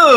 Good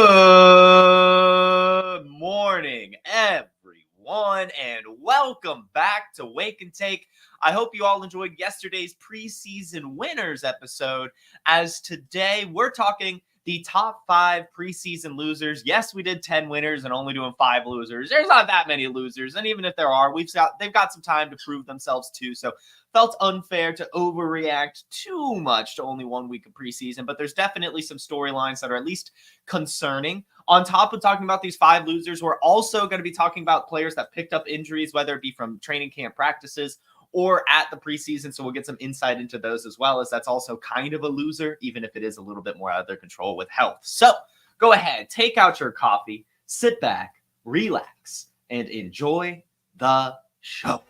morning, everyone, and welcome back to Wake and Take. I hope you all enjoyed yesterday's preseason winners episode, as today we're talking the top 5 preseason losers. Yes, we did 10 winners and only doing 5 losers. There's not that many losers, and even if there are, they've got some time to prove themselves too. So felt unfair to overreact too much to only 1 week of preseason, but there's definitely some storylines that are at least concerning. On top of talking about these 5 losers, we're also going to be talking about players that picked up injuries, whether it be from training camp practices or at the preseason. So we'll get some insight into those as well, as that's also kind of a loser, even if it is a little bit more out of their control with health. So go ahead, take out your coffee, sit back, relax, and enjoy the show.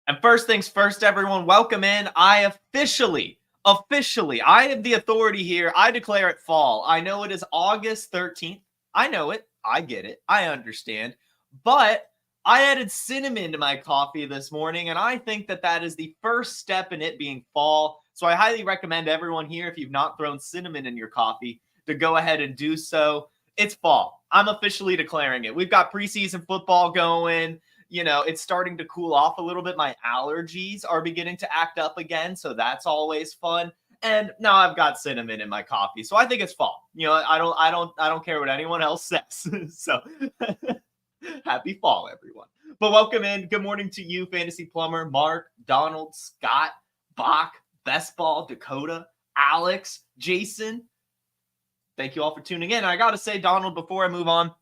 And first things first, everyone, welcome in. I officially, I am the authority here. I declare it fall. I know it is August 13th. I know it. I get it. I understand. But I added cinnamon to my coffee this morning, and I think that that is the first step in it being fall. So I highly recommend everyone here, if you've not thrown cinnamon in your coffee, to go ahead and do so. It's fall. I'm officially declaring it. We've got preseason football going. You know, it's starting to cool off a little bit. My allergies are beginning to act up again, so that's always fun. And now I've got cinnamon in my coffee, so I think it's fall. You know, I don't care what anyone else says. So happy fall, everyone. But welcome in. Good morning to you, Fantasy Plumber, Mark, Donald, Scott, Bach, Best Ball, Dakota, Alex, Jason. Thank you all for tuning in. I got to say, Donald, before I move on,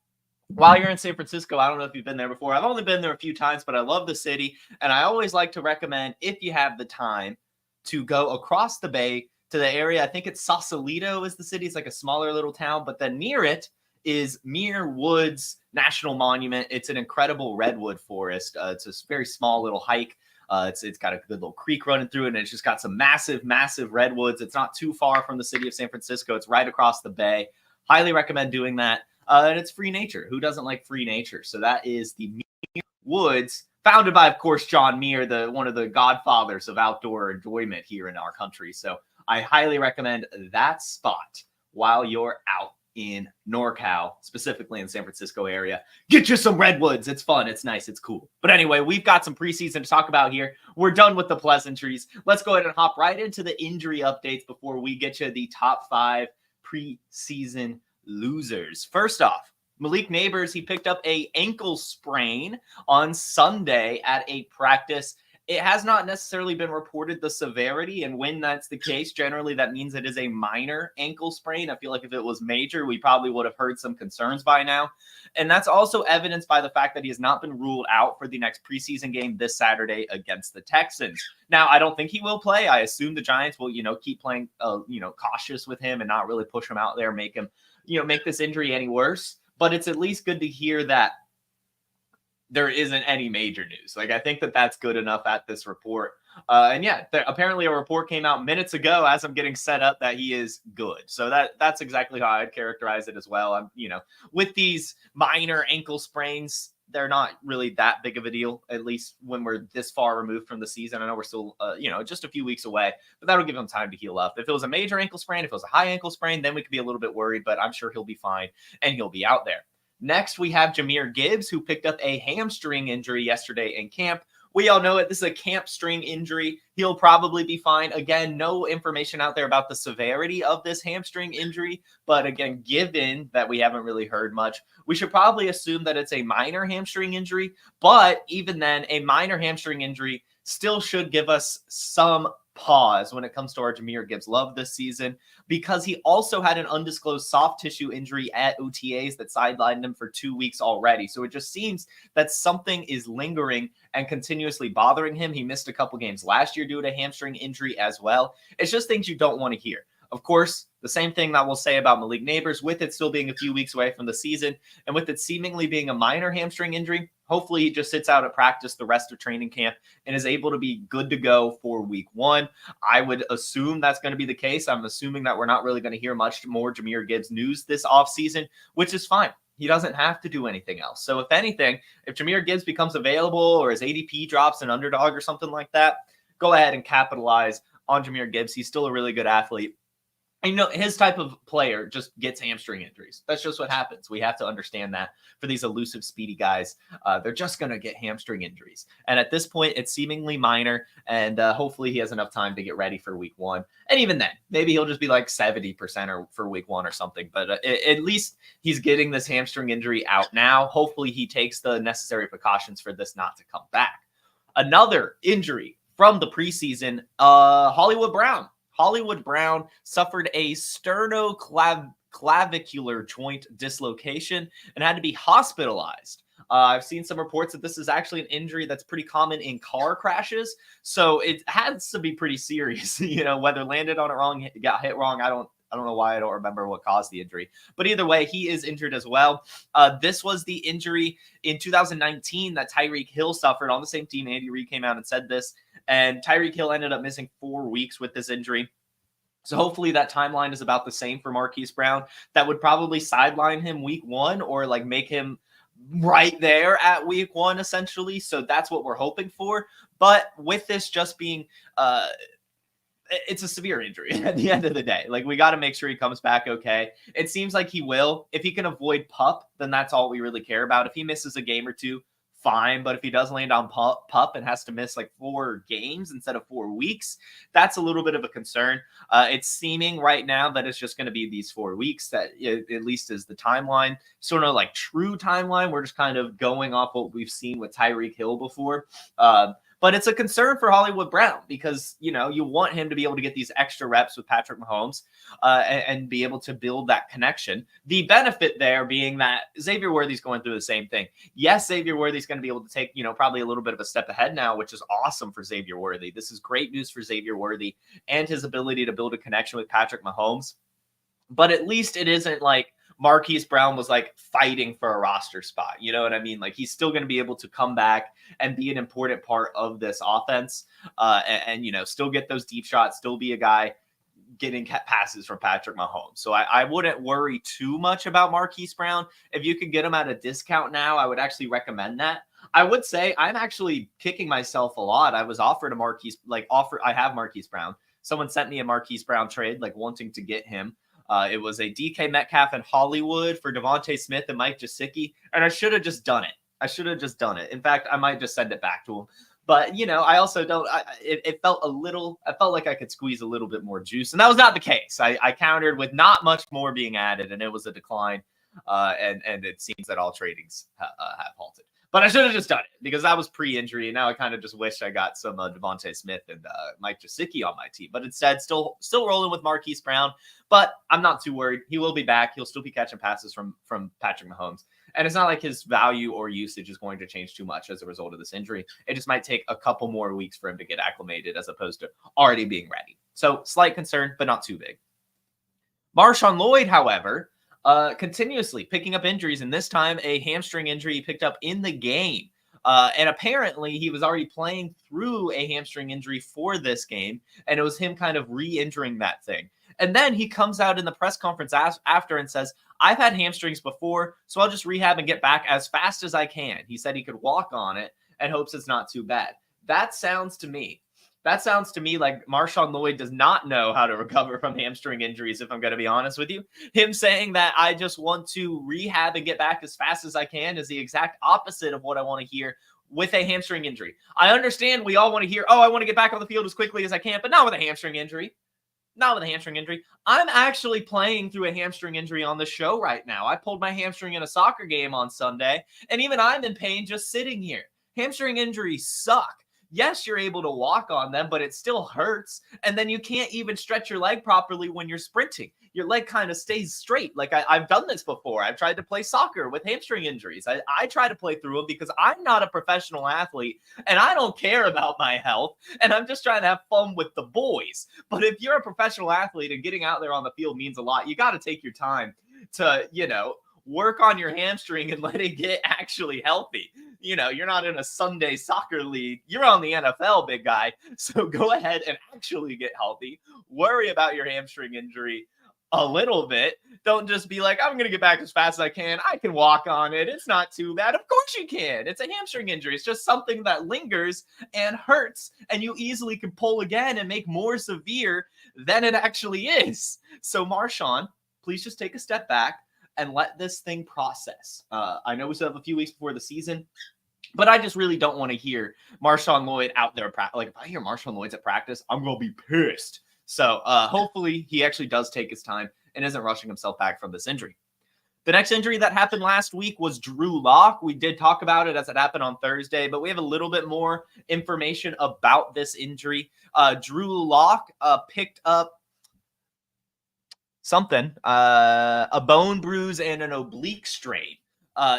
while you're in San Francisco, I don't know if you've been there before. I've only been there a few times, but I love the city. And I always like to recommend, if you have the time, to go across the bay to the area. I think it's Sausalito is the city. It's like a smaller little town. But then near it is Muir Woods National Monument. It's an incredible redwood forest. It's a very small little hike. It's got a good little creek running through it, and it's just got some massive, massive redwoods. It's not too far from the city of San Francisco. It's right across the bay. Highly recommend doing that. And it's free nature. Who doesn't like free nature? So that is the Muir Woods, founded by, of course, John Muir, one of the godfathers of outdoor enjoyment here in our country. So I highly recommend that spot while you're out in NorCal, specifically in San Francisco area. Get you some redwoods. It's fun. It's nice. It's cool. But anyway, we've got some preseason to talk about here. We're done with the pleasantries. Let's go ahead and hop right into the injury updates before we get you the top 5 preseason losers. First off, Malik Neighbors, he picked up an ankle sprain on Sunday at a practice. It has not necessarily been reported the severity, and when that's the case, generally that means it is a minor ankle sprain. I feel like if it was major, we probably would have heard some concerns by now. And that's also evidenced by the fact that he has not been ruled out for the next preseason game this Saturday against the Texans. Now, I don't think he will play. I assume the Giants will, keep playing, cautious with him and not really push him out there, make him, make this injury any worse. But it's at least good to hear that there isn't any major news. Like, I think that that's good enough at this report. And yeah, apparently a report came out minutes ago as I'm getting set up that he is good. So that's exactly how I'd characterize it as well. I'm, with these minor ankle sprains, they're not really that big of a deal, at least when we're this far removed from the season. I know we're still, just a few weeks away, but that'll give him time to heal up. If it was a major ankle sprain, if it was a high ankle sprain, then we could be a little bit worried, but I'm sure he'll be fine and he'll be out there. Next, we have Jahmyr Gibbs, who picked up a hamstring injury yesterday in camp. We all know it. This is a camp string injury. He'll probably be fine. Again, no information out there about the severity of this hamstring injury. But again, given that we haven't really heard much, we should probably assume that it's a minor hamstring injury. But even then, a minor hamstring injury still should give us some pause when it comes to our Jahmyr Gibbs love this season, because he also had an undisclosed soft tissue injury at OTAs that sidelined him for 2 weeks already. So it just seems that something is lingering and continuously bothering him. He missed a couple games last year due to a hamstring injury as well. It's just things you don't want to hear. Of course, the same thing that we'll say about Malik Neighbors, with it still being a few weeks away from the season and with it seemingly being a minor hamstring injury. Hopefully he just sits out at practice the rest of training camp and is able to be good to go for week 1. I would assume that's going to be the case. I'm assuming that we're not really going to hear much more Jahmyr Gibbs news this offseason, which is fine. He doesn't have to do anything else. So if anything, if Jahmyr Gibbs becomes available or his ADP drops an underdog or something like that, go ahead and capitalize on Jahmyr Gibbs. He's still a really good athlete. And, his type of player just gets hamstring injuries. That's just what happens. We have to understand that for these elusive, speedy guys, they're just going to get hamstring injuries. And at this point, it's seemingly minor, and hopefully he has enough time to get ready for week 1. And even then, maybe he'll just be like 70% or for week 1 or something. But at least he's getting this hamstring injury out now. Hopefully he takes the necessary precautions for this not to come back. Another injury from the preseason, Hollywood Brown. Hollywood Brown suffered a sternoclavicular joint dislocation and had to be hospitalized. I've seen some reports that this is actually an injury that's pretty common in car crashes. So it has to be pretty serious, whether landed on it wrong, got hit wrong. I don't know why. I don't remember what caused the injury, but either way, he is injured as well. This was the injury in 2019 that Tyreek Hill suffered on the same team. Andy Reid came out and said this, and Tyreek Hill ended up missing 4 weeks with this injury. So hopefully that timeline is about the same for Marquise Brown. That would probably sideline him week 1 or like make him right there at week 1, essentially. So that's what we're hoping for. But with this just being, it's a severe injury at the end of the day. Like, we got to make sure he comes back okay. It seems like he will. If he can avoid PUP, then that's all we really care about. If he misses a game or 2, fine. But if he does land on PUP and has to miss like 4 games instead of 4 weeks, that's a little bit of a concern. It's seeming right now that it's just going to be these 4 weeks that at least is the timeline. Sort of like true timeline. We're just kind of going off what we've seen with Tyreek Hill before. But it's a concern for Hollywood Brown because, you want him to be able to get these extra reps with Patrick Mahomes and be able to build that connection. The benefit there being that Xavier Worthy's going through the same thing. Yes, Xavier Worthy's going to be able to take, probably a little bit of a step ahead now, which is awesome for Xavier Worthy. This is great news for Xavier Worthy and his ability to build a connection with Patrick Mahomes. But at least it isn't like Marquise Brown was like fighting for a roster spot. You know what I mean? Like, he's still going to be able to come back and be an important part of this offense and still get those deep shots, still be a guy getting passes from Patrick Mahomes. So I wouldn't worry too much about Marquise Brown. If you could get him at a discount now, I would actually recommend that. I would say I'm actually kicking myself a lot. I was offered I have Marquise Brown. Someone sent me a Marquise Brown trade, like wanting to get him. It was a DK Metcalf in Hollywood for Devontae Smith and Mike Gesicki, and I should have just done it. In fact, I might just send it back to him. But, I also don't – it felt I felt like I could squeeze a little bit more juice, and that was not the case. I countered with not much more being added, and it was a decline, and it seems that all tradings have halted. But I should have just done it because that was pre-injury, and now I kind of just wish I got some Devontae Smith and Mike Gesicki on my team. But instead, still rolling with Marquise Brown. But I'm not too worried. He will be back. He'll still be catching passes from Patrick Mahomes. And it's not like his value or usage is going to change too much as a result of this injury. It just might take a couple more weeks for him to get acclimated as opposed to already being ready. So slight concern, but not too big. Marshawn Lloyd, however, continuously picking up injuries, and this time a hamstring injury he picked up in the game. And apparently he was already playing through a hamstring injury for this game, and it was him kind of re-injuring that thing. And then he comes out in the press conference after and says, I've had hamstrings before, so I'll just rehab and get back as fast as I can. He said he could walk on it and hopes it's not too bad. That sounds to me like Marshawn Lloyd does not know how to recover from hamstring injuries, if I'm going to be honest with you. Him saying that I just want to rehab and get back as fast as I can is the exact opposite of what I want to hear with a hamstring injury. I understand we all want to hear, I want to get back on the field as quickly as I can, but not with a hamstring injury. I'm actually playing through a hamstring injury on the show right now. I pulled my hamstring in a soccer game on Sunday, and even I'm in pain just sitting here. Hamstring injuries suck. Yes, you're able to walk on them, but it still hurts. And then you can't even stretch your leg properly when you're sprinting. Your leg kind of stays straight. Like I've done this before. I've tried to play soccer with hamstring injuries. I try to play through them because I'm not a professional athlete and I don't care about my health. And I'm just trying to have fun with the boys. But if you're a professional athlete and getting out there on the field means a lot, you got to take your time to, work on your hamstring and let it get actually healthy. You're not in a Sunday soccer league. You're on the NFL, big guy. So go ahead and actually get healthy. Worry about your hamstring injury a little bit. Don't just be like, I'm going to get back as fast as I can. I can walk on it. It's not too bad. Of course you can. It's a hamstring injury. It's just something that lingers and hurts, and you easily can pull again and make more severe than it actually is. So Marshawn, please just take a step back and let this thing process. I know we still have a few weeks before the season, but I just really don't want to hear Marshawn Lloyd out there. Like, if I hear Marshawn Lloyd's at practice, I'm going to be pissed. So hopefully he actually does take his time and isn't rushing himself back from this injury. The next injury that happened last week was Drew Lock. We did talk about it as it happened on Thursday, but we have a little bit more information about this injury. Drew Lock picked up something, a bone bruise and an oblique strain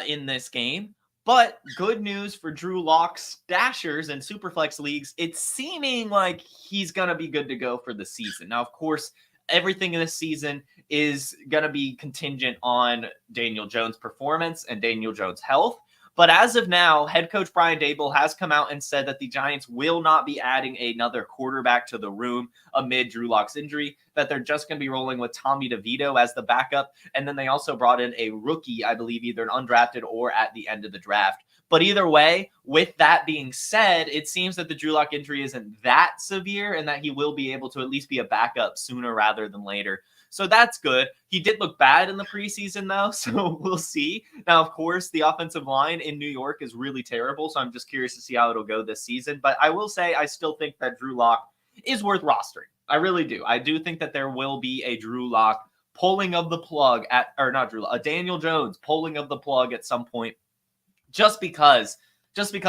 in this game. But good news for Drew Lock's stashers and Superflex leagues. It's seeming like he's going to be good to go for the season. Now, of course, everything in this season is going to be contingent on Daniel Jones' performance and Daniel Jones' health. But as of now, head coach Brian Daboll has come out and said that the Giants will not be adding another quarterback to the room amid Drew Lock's injury, that they're just going to be rolling with Tommy DeVito as the backup. And then they also brought in a rookie, I believe, either an undrafted or at the end of the draft. But either way, with that being said, it seems that the Drew Lock injury isn't that severe and that he will be able to at least be a backup sooner rather than later. So that's good. He did look bad in the preseason, though, so we'll see. Now, of course, the offensive line in New York is really terrible, so I'm just curious to see how it'll go this season. But I will say I still think that Drew Lock is worth rostering. I really do. I do think that there will be a Drew Lock pulling of the plug a Daniel Jones pulling of the plug at some point, just because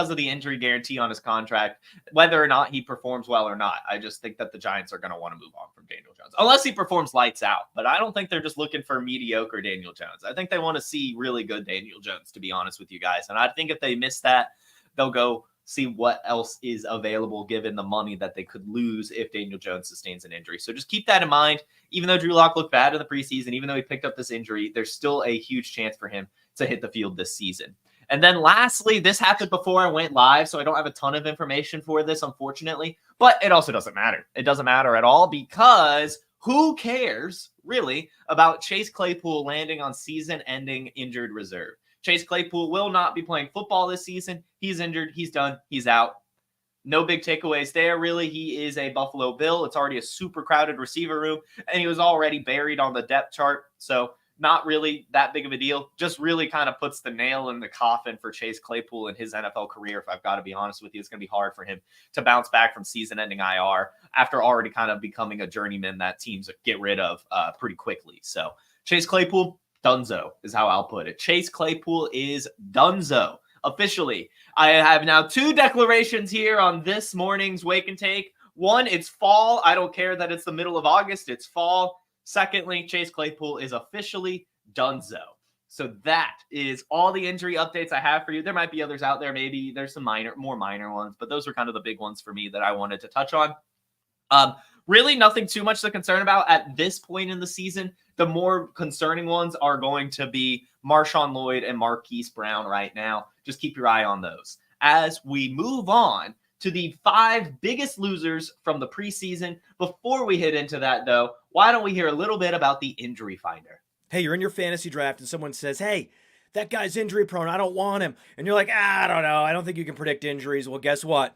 of the injury guarantee on his contract, whether or not he performs well or not. I just think that the Giants are going to want to move on from Daniel Jones, unless he performs lights out. But I don't think they're just looking for mediocre Daniel Jones. I think they want to see really good Daniel Jones, to be honest with you guys. And I think if they miss that, they'll go see what else is available given the money that they could lose if Daniel Jones sustains an injury. So just keep that in mind. Even though Drew Lock looked bad in the preseason, even though he picked up this injury, there's still a huge chance for him to hit the field this season. And then lastly, this happened before I went live, so I don't have a ton of information for this, unfortunately. But it also doesn't matter. It doesn't matter at all because who cares, really, about Chase Claypool landing on season-ending injured reserve? Chase Claypool will not be playing football this season. He's injured. He's done. He's out. No big takeaways there, really. He is a Buffalo Bill. It's already a super crowded receiver room, and he was already buried on the depth chart. So not really that big of a deal. Just really kind of puts the nail in the coffin for Chase Claypool in his NFL career. If I've got to be honest with you, it's going to be hard for him to bounce back from season-ending IR after already kind of becoming a journeyman that teams get rid of pretty quickly. So Chase Claypool, dunzo is how I'll put it. Chase Claypool is dunzo. Officially, I have now two declarations here on this morning's Wake and Take. One, it's fall. I don't care that it's the middle of August. It's fall. Secondly, Chase Claypool is officially donezo. So that is all the injury updates I have for you. There might be others out there. Maybe there's some more minor ones, but those are kind of the big ones for me that I wanted to touch on. Really nothing too much to concern about at this point in the season. The more concerning ones are going to be Marshawn Lloyd and Marquise Brown right now. Just keep your eye on those. As we move on to the 5 biggest losers from the preseason. Before we hit into that, though, why don't we hear a little bit about the injury finder? Hey, you're in your fantasy draft and someone says, hey, that guy's injury prone. I don't want him. And you're like, I don't know. I don't think you can predict injuries. Well, guess what?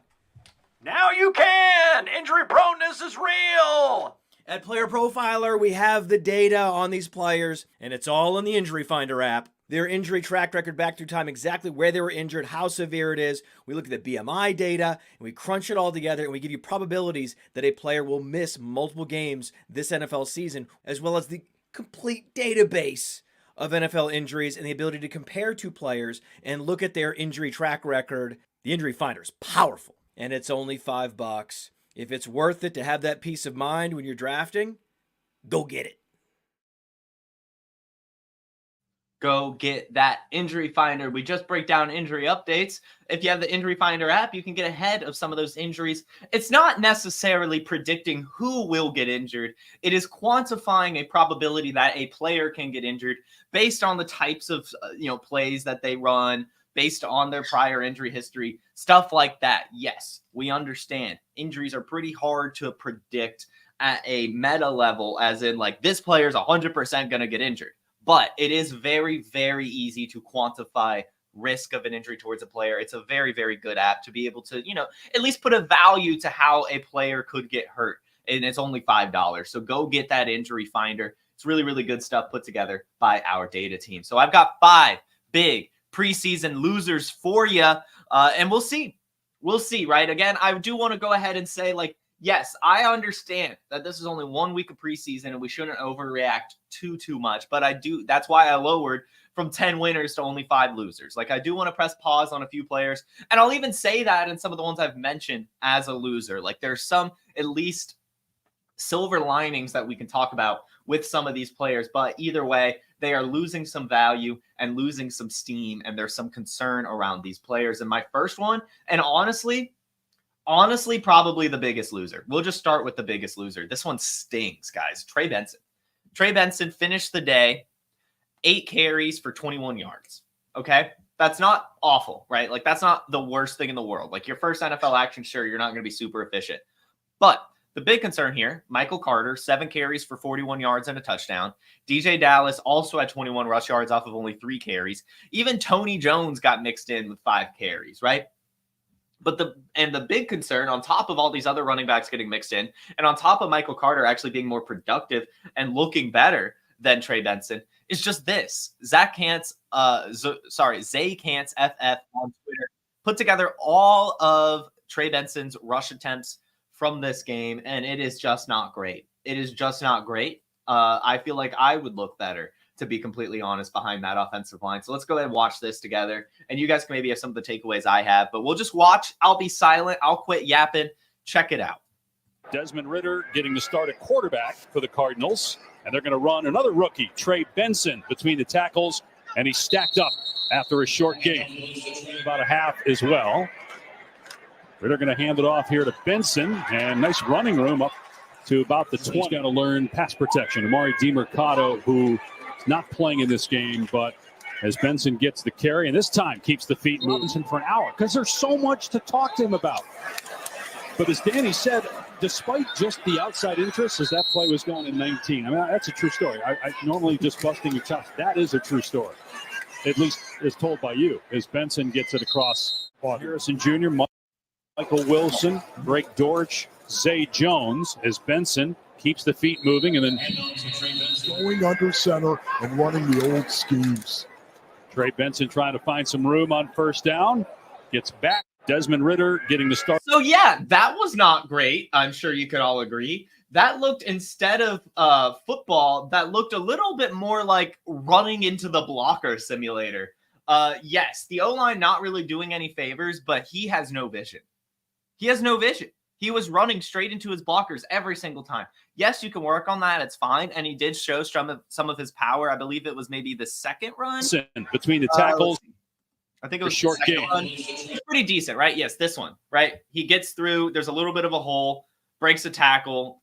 Now you can. Injury proneness is real. At Player Profiler, we have the data on these players, and it's all in the Injury Finder app. Their injury track record back through time, exactly where they were injured, how severe it is. We look at the BMI data, and we crunch it all together, and we give you probabilities that a player will miss multiple games this NFL season, as well as the complete database of NFL injuries and the ability to compare two players and look at their injury track record. The Injury Finder is powerful, and it's only $5. If it's worth it to have that peace of mind when you're drafting, go get it. Go get that Injury Finder. We just break down injury updates. If you have the Injury Finder app, you can get ahead of some of those injuries. It's not necessarily predicting who will get injured. It is quantifying a probability that a player can get injured based on the types of plays that they run, based on their prior injury history, stuff like that. Yes, we understand injuries are pretty hard to predict at a meta level, as in like this player is 100% going to get injured. But it is very, very easy to quantify risk of an injury towards a player. It's a very, very good app to be able to, at least put a value to how a player could get hurt. And it's only $5. So go get that injury finder. It's really, really good stuff put together by our data team. So I've got 5 big preseason losers for you. And we'll see. We'll see, right? Again, I do want to go ahead and say, like, yes, I understand that this is only 1 week of preseason and we shouldn't overreact too much. But that's why I lowered from 10 winners to only 5 losers. Like, I do want to press pause on a few players. And I'll even say that in some of the ones I've mentioned as a loser. Like, there's some at least silver linings that we can talk about with some of these players. But either way, they are losing some value and losing some steam. And there's some concern around these players. And my first one, and honestly, probably the biggest loser. We'll just start with the biggest loser. This one stings, guys. Trey Benson. Trey Benson finished the day 8 carries for 21 yards. Okay? That's not awful, right? Like, that's not the worst thing in the world. Like, your first NFL action, sure, you're not going to be super efficient. But the big concern here, Michael Carter, 7 carries for 41 yards and a touchdown. DJ Dallas also had 21 rush yards off of only 3 carries. Even Tony Jones got mixed in with 5 carries, right? But the big concern, on top of all these other running backs getting mixed in, and on top of Michael Carter actually being more productive and looking better than Trey Benson, is just this. Zay Cantz FF on Twitter put together all of Trey Benson's rush attempts from this game, and it is just not great. It is just not great. I feel like I would look better, to be completely honest, behind that offensive line. So let's go ahead and watch this together. And you guys can maybe have some of the takeaways I have, but we'll just watch. I'll be silent. I'll quit yapping. Check it out. Desmond Ridder getting the start at quarterback for the Cardinals. And they're going to run another rookie, Trey Benson, between the tackles. And he's stacked up after a short game. About a half as well. Ridder going to hand it off here to Benson. And nice running room up to about the 20. He's got to learn pass protection. Amari DiMercato, who not playing in this game, but as Benson gets the carry, and this time keeps the feet moving for an hour, because there's so much to talk to him about. But as Danny said, despite just the outside interest as that play was going in 19, I mean, that's a true story. I normally just busting your chops. That is a true story, at least as told by you, as Benson gets it across. Harrison Jr., Michael Wilson, Drake Dortch, Zay Jones, as Benson keeps the feet moving, and then going under center and running the old schemes. Trey Benson trying to find some room on first down. Gets back. Desmond Ridder getting the start. So, yeah, that was not great. I'm sure you could all agree. That looked, instead of football, that looked a little bit more like running into the blocker simulator. Yes, the O-line not really doing any favors, but he has no vision. He has no vision. He was running straight into his blockers every single time. Yes, you can work on that. It's fine. And he did show some of his power. I believe it was maybe the second run. Between the tackles. I think it was a short game. It's pretty decent, right? Yes, this one, right? He gets through. There's a little bit of a hole, breaks a tackle,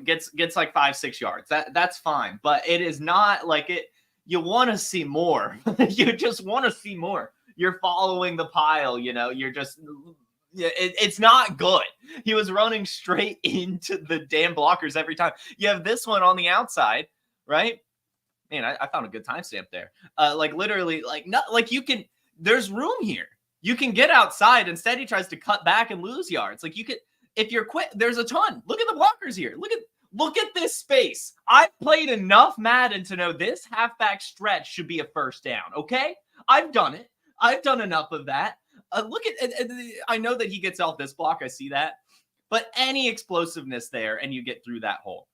gets like 5-6 yards. That's fine. But it is not like it. You want to see more. You just want to see more. You're following the pile, you're just. It's not good. He was running straight into the damn blockers every time. You have this one on the outside, right? Man, I found a good timestamp there. Literally, there's room here. You can get outside. Instead, he tries to cut back and lose yards. Like, you could, if you're quick, there's a ton. Look at the blockers here. Look at this space. I've played enough Madden to know this halfback stretch should be a first down. Okay, I've done it. I've done enough of that. Look at, I know that he gets off this block. I see that. But any explosiveness there, and you get through that hole.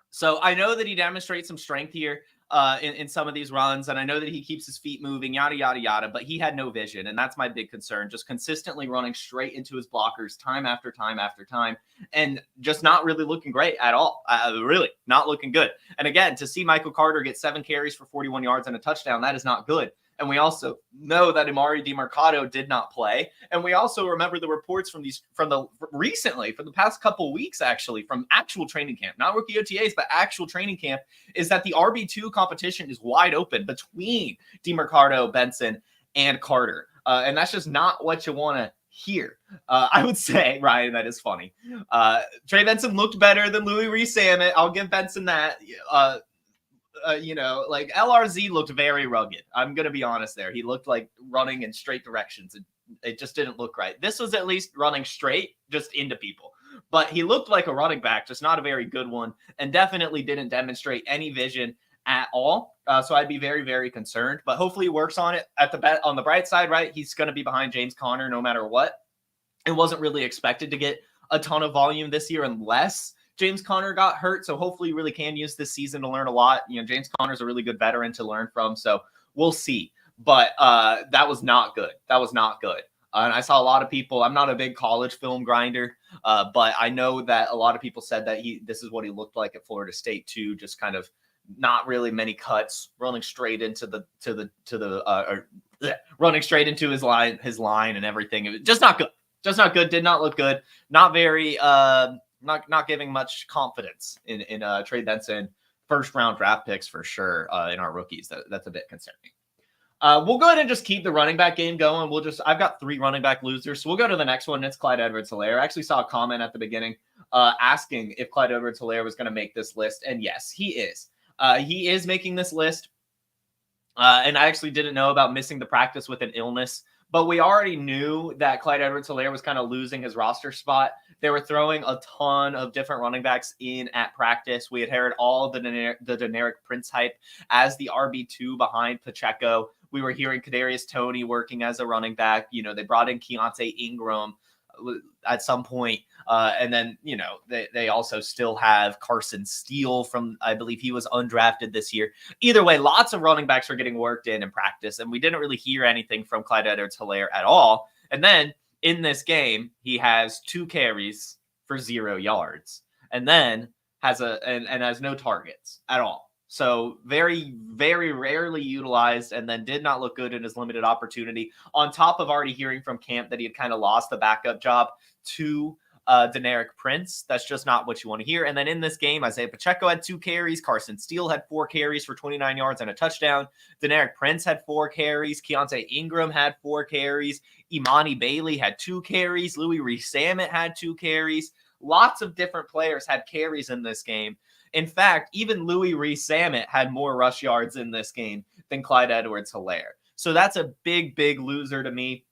So I know that he demonstrates some strength here in some of these runs, and I know that he keeps his feet moving, yada, yada, yada, but he had no vision, and that's my big concern, just consistently running straight into his blockers time after time after time, and just not really looking great at all. Really not looking good. And again, to see Michael Carter get 7 carries for 41 yards and a touchdown, that is not good. And we also know that Amari DiMercato did not play. And we also remember the reports from the past couple weeks, actually, from actual training camp, not rookie OTAs, but actual training camp, is that the RB2 competition is wide open between DiMercato, Benson, and Carter. And that's just not what you want to hear. I would say, Ryan, that is funny. Trey Benson looked better than Louis Rees-Sammet. I'll give Benson that. Like LRZ looked very rugged. I'm going to be honest there. He looked like running in straight directions. It just didn't look right. This was at least running straight, just into people. But he looked like a running back, just not a very good one, and definitely didn't demonstrate any vision at all. So I'd be very, very concerned. But hopefully he works on it. On the bright side, right, he's going to be behind James Conner no matter what. It wasn't really expected to get a ton of volume this year unless James Conner got hurt. So hopefully he really can use this season to learn a lot. James Conner's a really good veteran to learn from. So we'll see. But that was not good. That was not good. And I saw a lot of people. I'm not a big college film grinder, but I know that a lot of people said that this is what he looked like at Florida State too. Just kind of not really many cuts, running straight into running straight into his line and everything. It was just not good. Just not good. Did not look good. Not very. Not giving much confidence in Trey Benson. First round draft picks for sure in our rookies. That's a bit concerning. We'll go ahead and just keep the running back game going. I've got 3 running back losers. So we'll go to the next one. It's Clyde EdwardsHelaire. I actually saw a comment at the beginning asking if Clyde EdwardsHelaire was going to make this list. And yes, he is. He is making this list. And I actually didn't know about missing the practice with an illness. But we already knew that Clyde EdwardsHelaire was kind of losing his roster spot. They were throwing a ton of different running backs in at practice. We had heard all the Deneric Prince hype as the RB2 behind Pacheco. We were hearing Kadarius Toney working as a running back. They brought in Keontae Ingram at some point. And then, they also still have Carson Steele from, I believe he was undrafted this year. Either way, lots of running backs were getting worked in practice, and we didn't really hear anything from Clyde EdwardsHelaire at all. And then in this game, he has 2 carries for 0 yards, and then has no targets at all. So very, very rarely utilized, and then did not look good in his limited opportunity. On top of already hearing from camp that he had kind of lost the backup job to Deneric Prince. That's just not what you want to hear. And then in this game, Isaiah Pacheco had 2 carries. Carson Steele had 4 carries for 29 yards and a touchdown. Deneric Prince had 4 carries. Keontae Ingram had 4 carries. Imani Bailey had 2 carries. Louis Rees-Sammet had 2 carries. Lots of different players had carries in this game. In fact, even Louis Rees-Sammet had more rush yards in this game than Clyde EdwardsHelaire. So that's a big, big loser to me,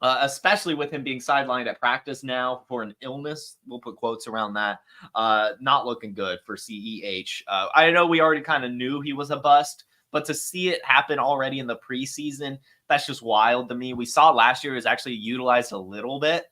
especially with him being sidelined at practice now for an illness. We'll put quotes around that. Not looking good for CEH. I know we already kind of knew he was a bust, but to see it happen already in the preseason, that's just wild to me. We saw last year he was actually utilized a little bit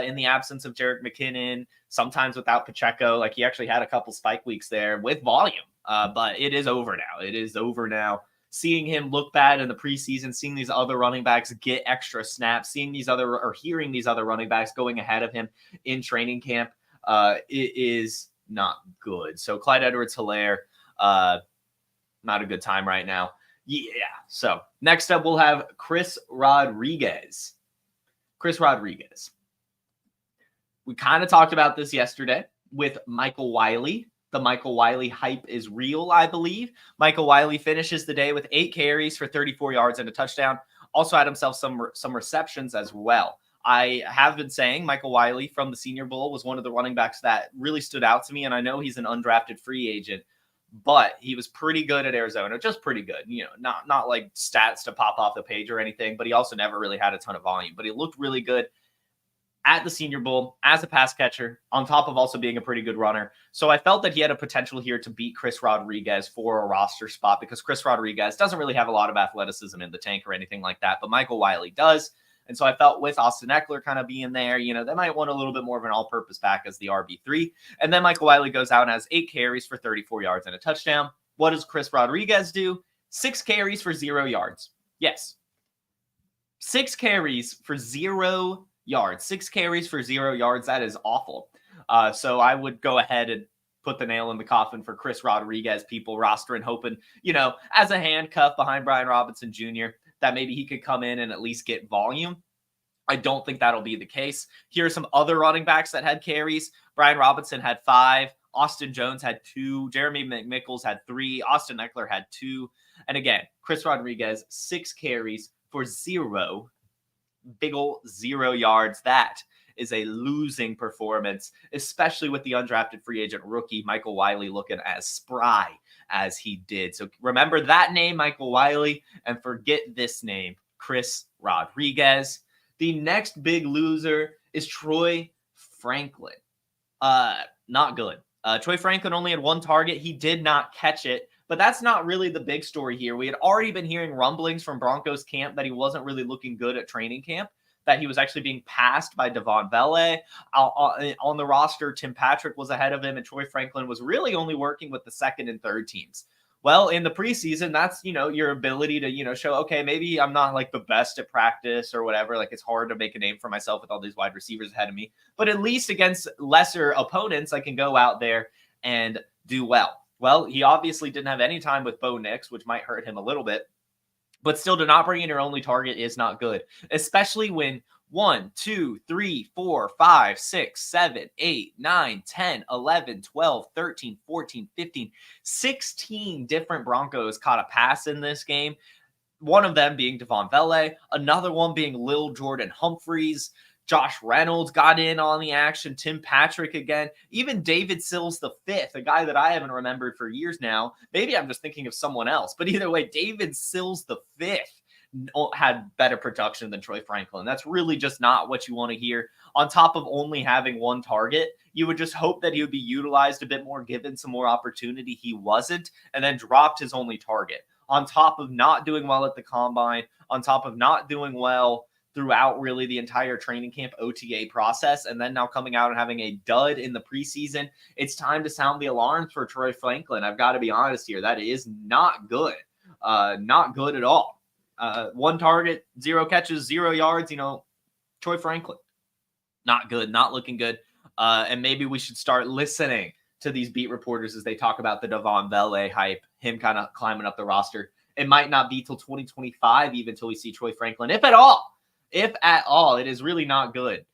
in the absence of Jerick McKinnon, sometimes without Pacheco. Like, he actually had a couple spike weeks there with volume, but it is over now. It is over now. Seeing him look bad in the preseason, seeing these other running backs get extra snaps, hearing these other running backs going ahead of him in training camp, it is not good. So Clyde EdwardsHelaire, not a good time right now. Yeah. So next up, we'll have Chris Rodriguez. We kind of talked about this yesterday with Michael Wiley. The Michael Wiley hype is real, I believe. Michael Wiley finishes the day with 8 carries for 34 yards and a touchdown. Also had himself some receptions as well. I have been saying Michael Wiley from the Senior Bowl was one of the running backs that really stood out to me, and I know he's an undrafted free agent, but he was pretty good at Arizona, just pretty good. Not like stats to pop off the page or anything, but he also never really had a ton of volume. But he looked really good at the Senior Bowl as a pass catcher, on top of also being a pretty good runner. So I felt that he had a potential here to beat Chris Rodriguez for a roster spot, because Chris Rodriguez doesn't really have a lot of athleticism in the tank or anything like that, but Michael Wiley does. And so I felt with Austin Eckler kind of being there, they might want a little bit more of an all-purpose back as the RB3. And then Michael Wiley goes out and has 8 carries for 34 yards and a touchdown. What does Chris Rodriguez do? 6 carries for 0 yards. Yes. 6 carries for 0 yards. 6 carries for 0 yards. That is awful. So I would go ahead and put the nail in the coffin for Chris Rodriguez, people rostering, hoping, as a handcuff behind Brian Robinson Jr., that maybe he could come in and at least get volume. I don't think that'll be the case. Here are some other running backs that had carries. Brian Robinson had 5. Austin Jones had 2. Jeremy McMichaels had 3. Austin Eckler had 2. And again, Chris Rodriguez, 6 carries for 0. Big ol' 0 yards. That is a losing performance, especially with the undrafted free agent rookie Michael Wiley looking as spry as he did. So remember that name, Michael Wiley, and forget this name, Chris Rodriguez. The next big loser is Troy Franklin. Not good. Troy Franklin only had 1 target. He did not catch it, but that's not really the big story here. We had already been hearing rumblings from Broncos camp that he wasn't really looking good at training camp, that he was actually being passed by Devon Vele. On the roster, Tim Patrick was ahead of him, and Troy Franklin was really only working with the second and third teams. Well, in the preseason, that's, your ability to, show, okay, maybe I'm not like the best at practice or whatever. Like, it's hard to make a name for myself with all these wide receivers ahead of me. But at least against lesser opponents, I can go out there and do well. Well, he obviously didn't have any time with Bo Nix, which might hurt him a little bit. But still, to not bring in your only target is not good, especially when 1, 2, 3, 4, 5, 6, 7, 8, 9, 10, 11, 12, 13, 14, 15, 16 different Broncos caught a pass in this game. One of them being Devon Vele, another one being Lil Jordan Humphreys. Josh Reynolds got in on the action. Tim Patrick again. Even David Sills V, a guy that I haven't remembered for years now. Maybe I'm just thinking of someone else. But either way, David Sills V had better production than Troy Franklin. That's really just not what you want to hear. On top of only having 1 target, you would just hope that he would be utilized a bit more, given some more opportunity. He wasn't, and then dropped his only target. On top of not doing well at the combine, on top of not doing well throughout really the entire training camp OTA process, and then now coming out and having a dud in the preseason, it's time to sound the alarms for Troy Franklin. I've got to be honest here. That is not good. Not good at all. 1 target, 0 catches, 0 yards, Troy Franklin. Not good, not looking good. And maybe we should start listening to these beat reporters as they talk about the Devon Vele hype, him kind of climbing up the roster. It might not be till 2025 even till we see Troy Franklin, if at all. If at all, it is really not good,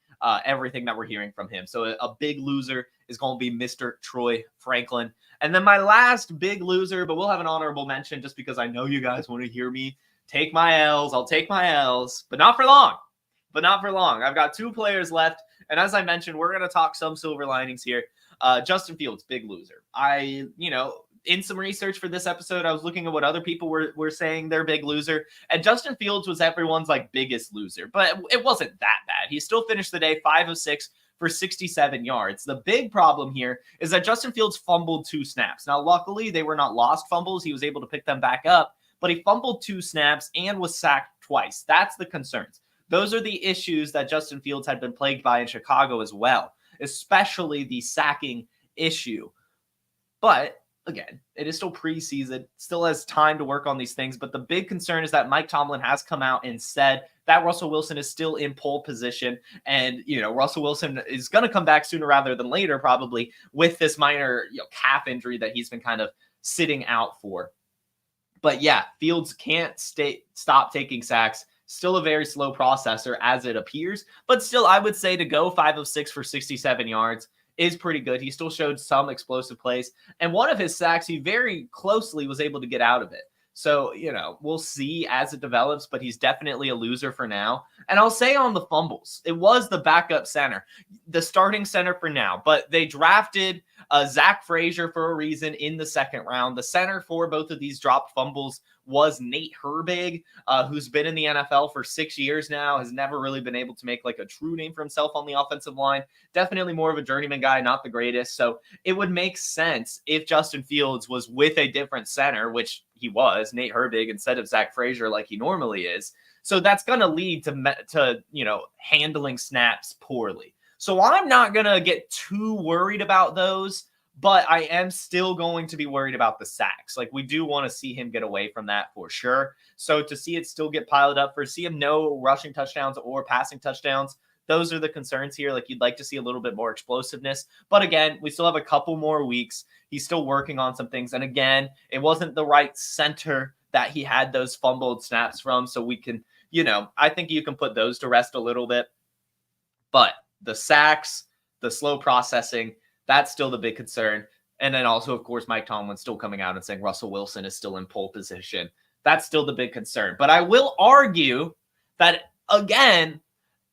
everything that we're hearing from him. So a big loser is going to be Mr. Troy Franklin. And then my last big loser, but we'll have an honorable mention just because I know you guys want to hear me take my L's. I'll take my L's, but not for long. I've got 2 players left. And as I mentioned, we're going to talk some silver linings here. Justin Fields, big loser. In some research for this episode, I was looking at what other people were saying their big loser, and Justin Fields was everyone's biggest loser, but it wasn't that bad. He still finished the day 5 of 6 for 67 yards. The big problem here is that Justin Fields fumbled 2 snaps. Now, luckily, they were not lost fumbles. He was able to pick them back up, but he fumbled 2 snaps and was sacked twice. That's the concerns. Those are the issues that Justin Fields had been plagued by in Chicago as well, especially the sacking issue. But again, it is still preseason, still has time to work on these things. But the big concern is that Mike Tomlin has come out and said that Russell Wilson is still in pole position. And, Russell Wilson is going to come back sooner rather than later, probably with this minor calf injury that he's been kind of sitting out for. But yeah, Fields can't stop taking sacks. Still a very slow processor as it appears. But still, I would say to go 5 of 6 for 67 yards is pretty good. He still showed some explosive plays. And one of his sacks, he very closely was able to get out of it. So, we'll see as it develops, but he's definitely a loser for now. And I'll say on the fumbles, it was the backup center, the starting center for now, but they drafted Zach Frazier for a reason in the 2nd round. The center for both of these dropped fumbles was Nate Herbig, who's been in the NFL for 6 years now, has never really been able to make a true name for himself on the offensive line. Definitely more of a journeyman guy, not the greatest. So it would make sense if Justin Fields was with a different center, which he was, Nate Herbig, instead of Zach Frazier like he normally is. So that's going to lead to handling snaps poorly. So I'm not going to get too worried about those, but I am still going to be worried about the sacks. We do want to see him get away from that for sure. So to see it still get piled up, see him no rushing touchdowns or passing touchdowns, those are the concerns here. You'd like to see a little bit more explosiveness. But again, we still have a couple more weeks. He's still working on some things. And again, it wasn't the right center that he had those fumbled snaps from. So we can, I think you can put those to rest a little bit. But the sacks, the slow processing, that's still the big concern. And then also, of course, Mike Tomlin still coming out and saying Russell Wilson is still in pole position. That's still the big concern. But I will argue that, again,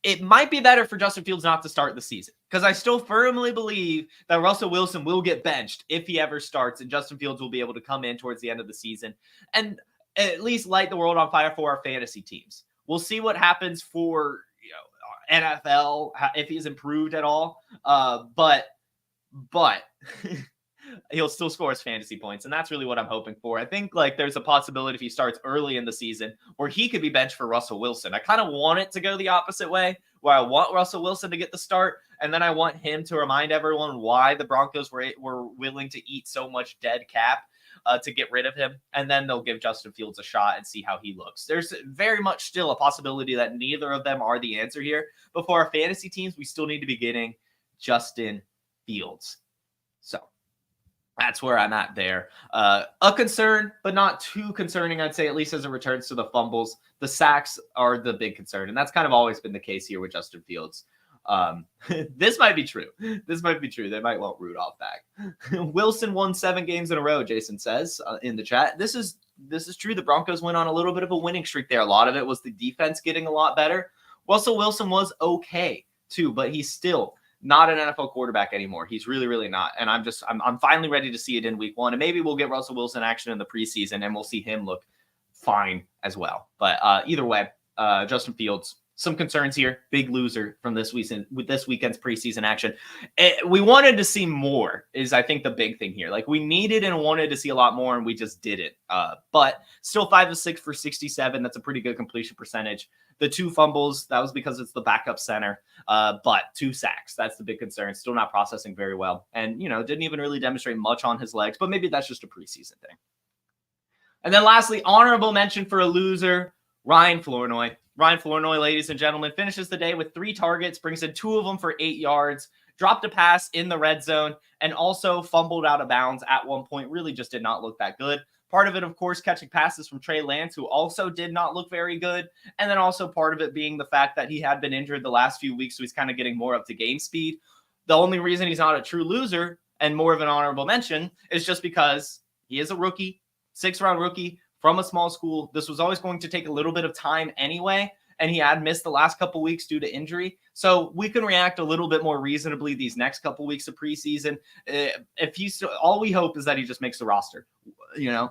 it might be better for Justin Fields not to start the season, because I still firmly believe that Russell Wilson will get benched if he ever starts, and Justin Fields will be able to come in towards the end of the season and at least light the world on fire for our fantasy teams. We'll see what happens for NFL, if he's improved at all. But he'll still score his fantasy points, and that's really what I'm hoping for. I think there's a possibility if he starts early in the season where he could be benched for Russell Wilson. I kind of want it to go the opposite way, where I want Russell Wilson to get the start, and then I want him to remind everyone why the Broncos were willing to eat so much dead cap to get rid of him, and then they'll give Justin Fields a shot and see how he looks. There's very much still a possibility that neither of them are the answer here, but for our fantasy teams, we still need to be getting Justin Fields. So that's where I'm at there. A concern, but not too concerning, I'd say, at least as it returns to the fumbles. The sacks are the big concern, and that's kind of always been the case here with Justin Fields. This might be true. They might want Rudolph back. Wilson won 7 games in a row, Jason says in the chat. This is true. The Broncos went on a little bit of a winning streak there. A lot of it was the defense getting a lot better. Russell Wilson was okay too, but he's still not an NFL quarterback anymore. He's really, really not. And I'm finally ready to see it in week 1. And maybe we'll get Russell Wilson action in the preseason and we'll see him look fine as well. But either way, Justin Fields, some concerns here. Big loser from this weekend's preseason action. We wanted to see more is, I think, the big thing here. We needed and wanted to see a lot more, and we just didn't. But still 5 of 6 for 67. That's a pretty good completion percentage. The 2 fumbles, that was because it's the backup center. But 2 sacks, that's the big concern. Still not processing very well. And, didn't even really demonstrate much on his legs. But maybe that's just a preseason thing. And then lastly, honorable mention for a loser, Ryan Flournoy. Ryan Flournoy, ladies and gentlemen, finishes the day with 3 targets, brings in 2 of them for 8 yards, dropped a pass in the red zone, and also fumbled out of bounds at one point. Really just did not look that good. Part of it, of course, catching passes from Trey Lance, who also did not look very good. And then also part of it being the fact that he had been injured the last few weeks, so he's kind of getting more up to game speed. The only reason he's not a true loser and more of an honorable mention is just because he is a rookie, 6th-round rookie, from a small school. This was always going to take a little bit of time anyway, and he had missed the last couple weeks due to injury. So we can react a little bit more reasonably these next couple weeks of preseason. If he's all we hope is that he just makes the roster.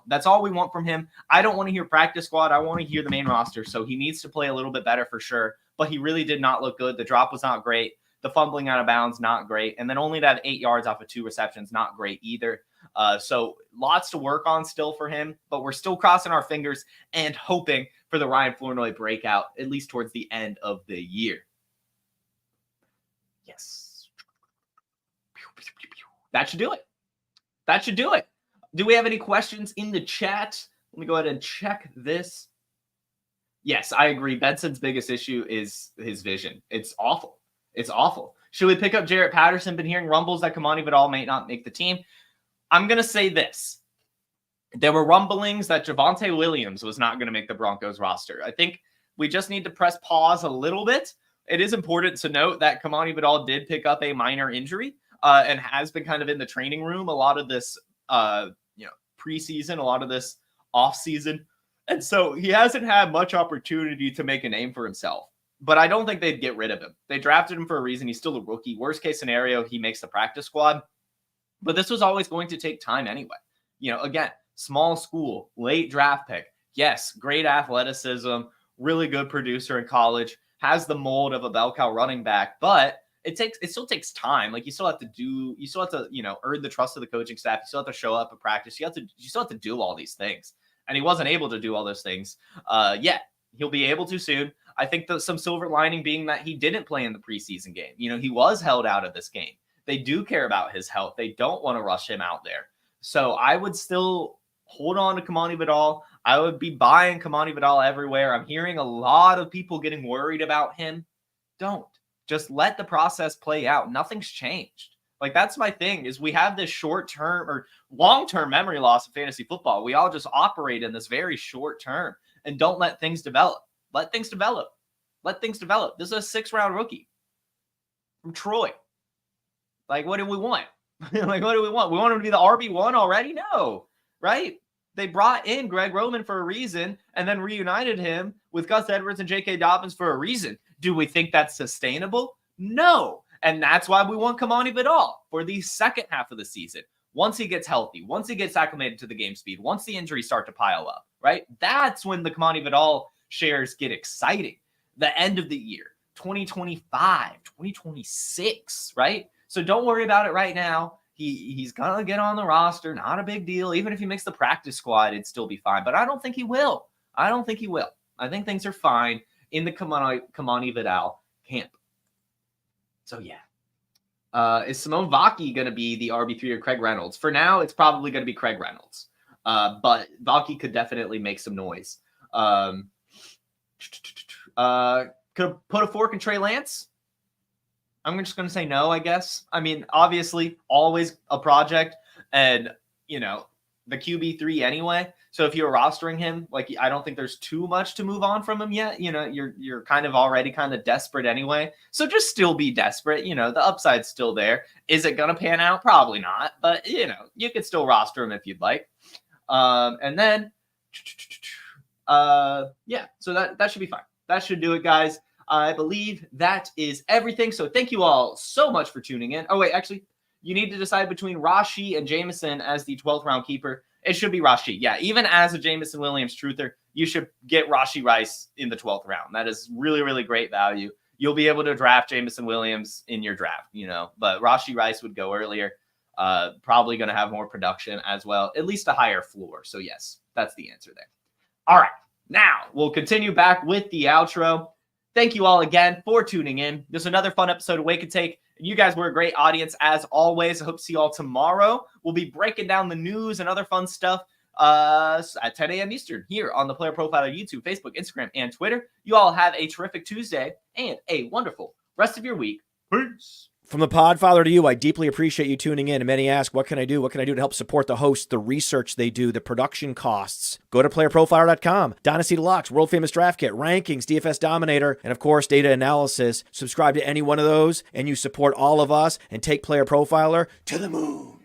That's all we want from him. I don't want to hear practice squad. I want to hear the main roster. So he needs to play a little bit better for sure, but he really did not look good. The drop was not great. The fumbling out of bounds, not great. And then only to have 8 yards off of 2 receptions, not great either. So lots to work on still for him, but we're still crossing our fingers and hoping for the Ryan Flournoy breakout, at least towards the end of the year. Yes. That should do it. Do we have any questions in the chat? Let me go ahead and check this. Yes, I agree. Benson's biggest issue is his vision. It's awful. Should we pick up Jarrett Patterson? Been hearing rumbles that Kamani Vidal may not make the team. I'm going to say this. There were rumblings that Javonte Williams was not going to make the Broncos roster. I think we just need to press pause a little bit. It is important to note that Kamani Vidal did pick up a minor injury and has been kind of in the training room a lot of this preseason, a lot of this offseason. And so he hasn't had much opportunity to make a name for himself. But I don't think they'd get rid of him. They drafted him for a reason. He's still a rookie. Worst case scenario, he makes the practice squad. But this was always going to take time anyway. Again, small school, late draft pick. Yes, great athleticism, really good producer in college, has the mold of a bell cow running back, but it still takes time. You still have to earn the trust of the coaching staff. You still have to show up at practice. You still have to do all these things. And he wasn't able to do all those things yet. He'll be able to soon. I think some silver lining being that he didn't play in the preseason game. He was held out of this game. They do care about his health. They don't want to rush him out there. So I would still hold on to Kamani Vidal. I would be buying Kamani Vidal everywhere. I'm hearing a lot of people getting worried about him. Don't. Just let the process play out. Nothing's changed. That's my thing, is we have this short-term or long-term memory loss in fantasy football. We all just operate in this very short term and don't let things develop. Let things develop. This is a 6th-round rookie from Troy. What do we want? What do we want? We want him to be the RB1 already? No, right? They brought in Greg Roman for a reason and then reunited him with Gus Edwards and J.K. Dobbins for a reason. Do we think that's sustainable? No. And that's why we want Kamani Vidal for the second half of the season. Once he gets healthy, once he gets acclimated to the game speed, once the injuries start to pile up, right? That's when the Kamani Vidal shares get exciting. The end of the year, 2025, 2026, right? So don't worry about it right now. He's going to get on the roster. Not a big deal. Even if he makes the practice squad, it'd still be fine. But I don't think he will. I think things are fine in the Kamani Vidal camp. So, yeah. Is Simone Vaki going to be the RB3 or Craig Reynolds? For now, it's probably going to be Craig Reynolds. But Vaki could definitely make some noise. Could put a fork in Trey Lance? I'm just going to say no, I guess. I mean, obviously, always a project and, the QB3 anyway. So if you're rostering him, I don't think there's too much to move on from him yet. You're kind of already kind of desperate anyway. So just still be desperate. The upside's still there. Is it going to pan out? Probably not. But, you could still roster him if you'd like. And then, so that should be fine. That should do it, guys. I believe that is everything. So thank you all so much for tuning in. Oh, wait, actually, you need to decide between Rashee and Jameson as the 12th round keeper. It should be Rashee. Yeah, even as a Jameson Williams truther, you should get Rashee Rice in the 12th round. That is really, really great value. You'll be able to draft Jameson Williams in your draft, but Rashee Rice would go earlier. Probably going to have more production as well, at least a higher floor. So yes, that's the answer there. All right, now we'll continue back with the outro. Thank you all again for tuning in. There's another fun episode of Wake and Take. You guys were a great audience as always. I hope to see you all tomorrow. We'll be breaking down the news and other fun stuff at 10 a.m. Eastern here on the Player Profiler YouTube, Facebook, Instagram, and Twitter. You all have a terrific Tuesday and a wonderful rest of your week. Peace. From the Podfather to you, I deeply appreciate you tuning in. And many ask, what can I do? What can I do to help support the hosts, the research they do, the production costs? Go to PlayerProfiler.com. Dynasty Deluxe, World Famous Draft Kit, Rankings, DFS Dominator, and of course, data analysis. Subscribe to any one of those, and you support all of us and take Player Profiler to the moon.